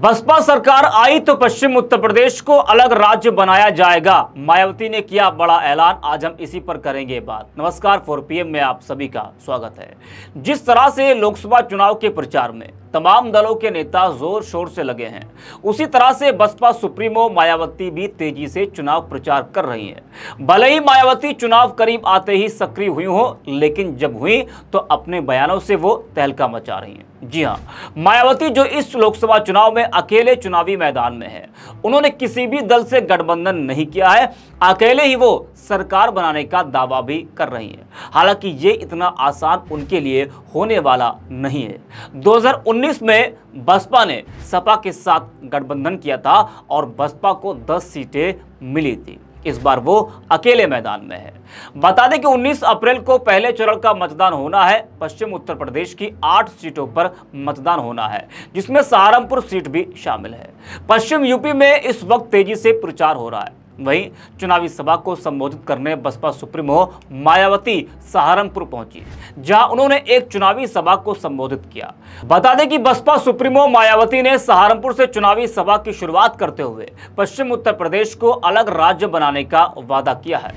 बसपा सरकार आई तो पश्चिम उत्तर प्रदेश को अलग राज्य बनाया जाएगा। मायावती ने किया बड़ा ऐलान। आज हम इसी पर करेंगे बात। नमस्कार, 4 PM में आप सभी का स्वागत है। जिस तरह से लोकसभा चुनाव के प्रचार में तमाम दलों के नेता जोर शोर से लगे हैं, उसी तरह से बसपा सुप्रीमो मायावती भी तेजी से चुनाव प्रचार कर रही हैं। भले ही मायावती चुनाव करीब आते ही सक्रिय हुई हो, लेकिन जब हुई तो अपने बयानों से वो तहलका मचा रही हैं। जी हां, मायावती जो इस लोकसभा चुनाव में अकेले चुनावी मैदान में है, उन्होंने किसी भी दल से गठबंधन नहीं किया है। अकेले ही वो सरकार बनाने का दावा भी कर रही हैं। हालांकि ये इतना आसान उनके लिए होने वाला नहीं है। 2019 में बसपा ने सपा के साथ गठबंधन किया था और बसपा को 10 सीटें मिली थी। इस बार वो अकेले मैदान में है। बता दें कि 19 अप्रैल को पहले चरण का मतदान होना है। पश्चिम उत्तर प्रदेश की 8 सीटों पर मतदान होना है, जिसमें सहारनपुर सीट भी शामिल है। पश्चिम यूपी में इस वक्त तेजी से प्रचार हो रहा है। वहीं चुनावी सभा को संबोधित करने बसपा सुप्रीमो मायावती सहारनपुर पहुंची, जहां उन्होंने एक चुनावी सभा को संबोधित किया। बता दें कि बसपा सुप्रीमो मायावती ने सहारनपुर से चुनावी सभा की शुरुआत करते हुए पश्चिम उत्तर प्रदेश को अलग राज्य बनाने का वादा किया है।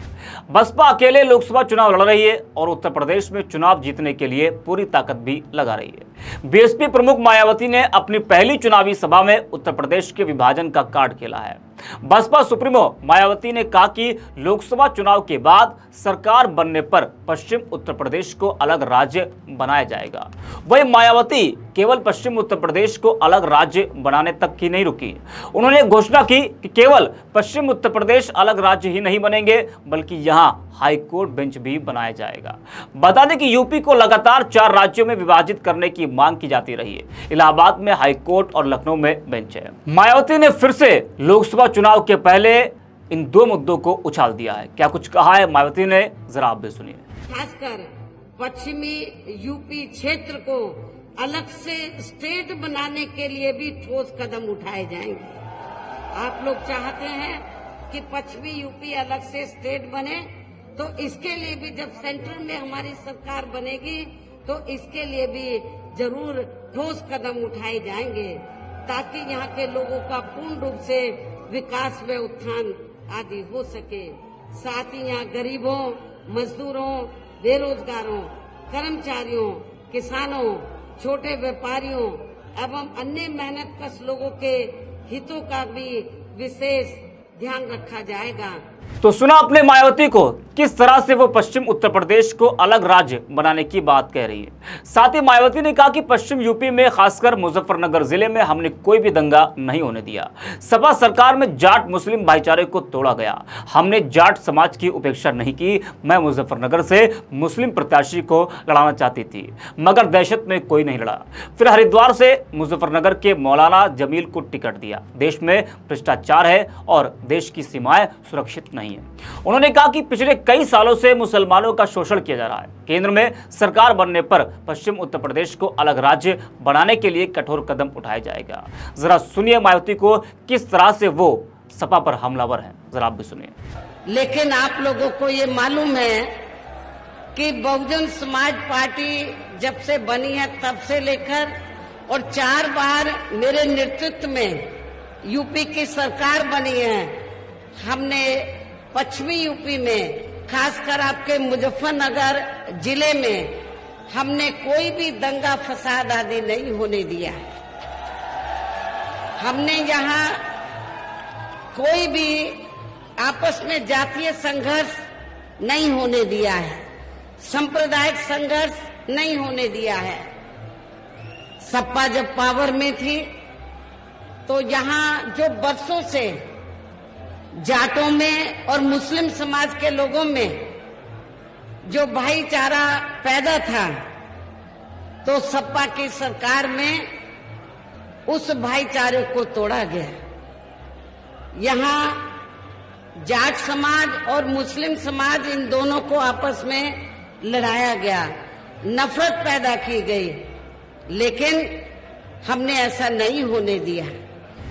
बसपा अकेले लोकसभा चुनाव लड़ रही है और उत्तर प्रदेश में चुनाव जीतने के लिए पूरी ताकत भी लगा रही है। बीएसपी प्रमुख मायावती ने अपनी पहली चुनावी सभा में उत्तर प्रदेश के विभाजन का कार्ड खेला है। बसपा सुप्रीमो मायावती ने कहा कि लोकसभा चुनाव के बाद सरकार बनने पर पश्चिम उत्तर प्रदेश को अलग राज्य बनाया जाएगा। वही मायावती केवल पश्चिम उत्तर प्रदेश को अलग राज्य बनाने तक ही नहीं रुकी। उन्होंने घोषणा की कि केवल पश्चिम उत्तर प्रदेश अलग राज्य ही नहीं बनेंगे, बल्कि यहां हाई कोर्ट बेंच भी बनाया जाएगा। बता दें कि यूपी को लगातार 4 राज्यों में विभाजित करने की मांग की जाती रही है। इलाहाबाद में हाई कोर्ट और लखनऊ में बेंच है। मायावती ने फिर से लोकसभा चुनाव के पहले इन 2 मुद्दों को उछाल दिया है। क्या कुछ कहा है मायावती ने, जरा आप भी सुनिए। खासकर पश्चिमी यूपी क्षेत्र को अलग से स्टेट बनाने के लिए भी ठोस कदम उठाए जाएंगे। आप लोग चाहते हैं कि पश्चिमी यूपी अलग से स्टेट बने, तो इसके लिए भी जब सेंटर में हमारी सरकार बनेगी तो इसके लिए भी जरूर ठोस कदम उठाए जाएंगे, ताकि यहाँ के लोगों का पूर्ण रूप से विकास व उत्थान आदि हो सके। साथ ही यहाँ गरीबों, मजदूरों, बेरोजगारों, कर्मचारियों, किसानों, छोटे व्यापारियों एवं अन्य मेहनतकश लोगों के हितों का भी विशेष ध्यान रखा जाएगा। तो सुना अपने मायावती को, किस तरह से वो पश्चिम उत्तर प्रदेश को अलग राज्य बनाने की बात कह रही है। साथ ही मायावती ने कहा कि पश्चिम यूपी में खासकर मुजफ्फरनगर जिले में हमने कोई भी दंगा नहीं होने दिया। सपा सरकार में जाट मुस्लिम भाईचारे को तोड़ा गया। हमने जाट समाज की उपेक्षा नहीं की। मैं मुजफ्फरनगर से मुस्लिम प्रत्याशी को लड़ाना चाहती थी, मगर दहशत में कोई नहीं लड़ा। फिर हरिद्वार से मुजफ्फरनगर के मौलाना जमील को टिकट दिया। देश में भ्रष्टाचार है और देश की सीमाएं सुरक्षित नहीं है। उन्होंने कहा कि पिछले कई सालों से मुसलमानों का शोषण किया जा रहा है। केंद्र में सरकार बनने पर पश्चिम उत्तर प्रदेश को अलग राज्य बनाने के लिए कठोर कदम उठाया जाएगा। जरा सुनिए मायावती को, किस तरह से वो सपा पर हमलावर हैं। जरा आप भी सुनिए। लेकिन आप लोगों को ये मालूम है कि बहुजन समाज पार्टी जब से बनी है तब से लेकर और 4 बार मेरे नेतृत्व में यूपी की सरकार बनी है। हमने पश्चिमी यूपी में, खासकर आपके मुजफ्फरनगर जिले में, हमने कोई भी दंगा फसाद आदि नहीं होने दिया। हमने यहाँ कोई भी आपस में जातीय संघर्ष नहीं होने दिया है, सांप्रदायिक संघर्ष नहीं होने दिया है। सपा जब पावर में थी तो यहाँ जो बरसों से जाटों में और मुस्लिम समाज के लोगों में जो भाईचारा पैदा था, तो सपा की सरकार में उस भाईचारे को तोड़ा गया। यहाँ जाट समाज और मुस्लिम समाज, इन दोनों को आपस में लड़ाया गया, नफरत पैदा की गई, लेकिन हमने ऐसा नहीं होने दिया।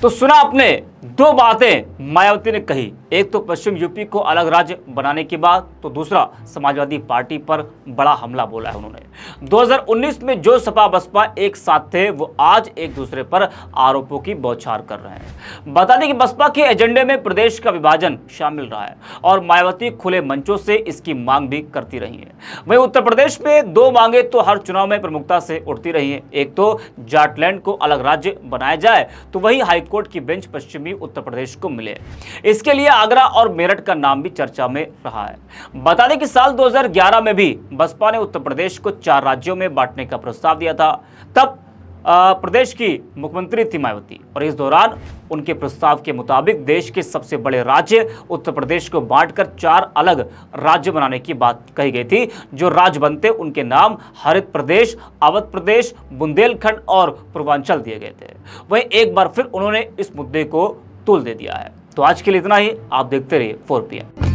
तो सुना आपने दो बातें मायावती ने कही, एक तो पश्चिम यूपी को अलग राज्य बनाने की बात, तो दूसरा समाजवादी पार्टी पर बड़ा हमला बोला है उन्होंने। 2019 में जो सपा बसपा एक साथ थे वो आज एक दूसरे पर आरोपों की बौछार कर रहे हैं। बता दें कि बसपा के एजेंडे में प्रदेश का विभाजन शामिल रहा है और मायावती खुले मंचों से इसकी मांग भी करती रही है। वहीं उत्तर प्रदेश में दो मांगे तो हर चुनाव में प्रमुखता से उठती रही है, एक तो जाटलैंड को अलग राज्य बनाया जाए, तो वही हाईकोर्ट की बेंच पश्चिमी उत्तर प्रदेश को मिले। इसके लिए आगरा और मेरठ का नाम भी चर्चा में रहा है। बता दें कि साल 2011 में भी बसपा ने उत्तर प्रदेश को 4 राज्यों में बांटने का प्रस्ताव दिया था। तब प्रदेश की मुख्यमंत्री थी मायावती और इस दौरान उनके प्रस्ताव के मुताबिक देश के सबसे बड़े राज्य उत्तर प्रदेश को बांटकर 4 अलग राज्य बनाने की बात कही गई थी। जो राज्य बनते उनके नाम हरित प्रदेश, अवध प्रदेश, बुंदेलखंड और पूर्वांचल दिए गए थे। वहीं एक बार फिर उन्होंने इस मुद्दे को तूल दे दिया है। तो आज के लिए इतना ही। आप देखते रहिए 4PM।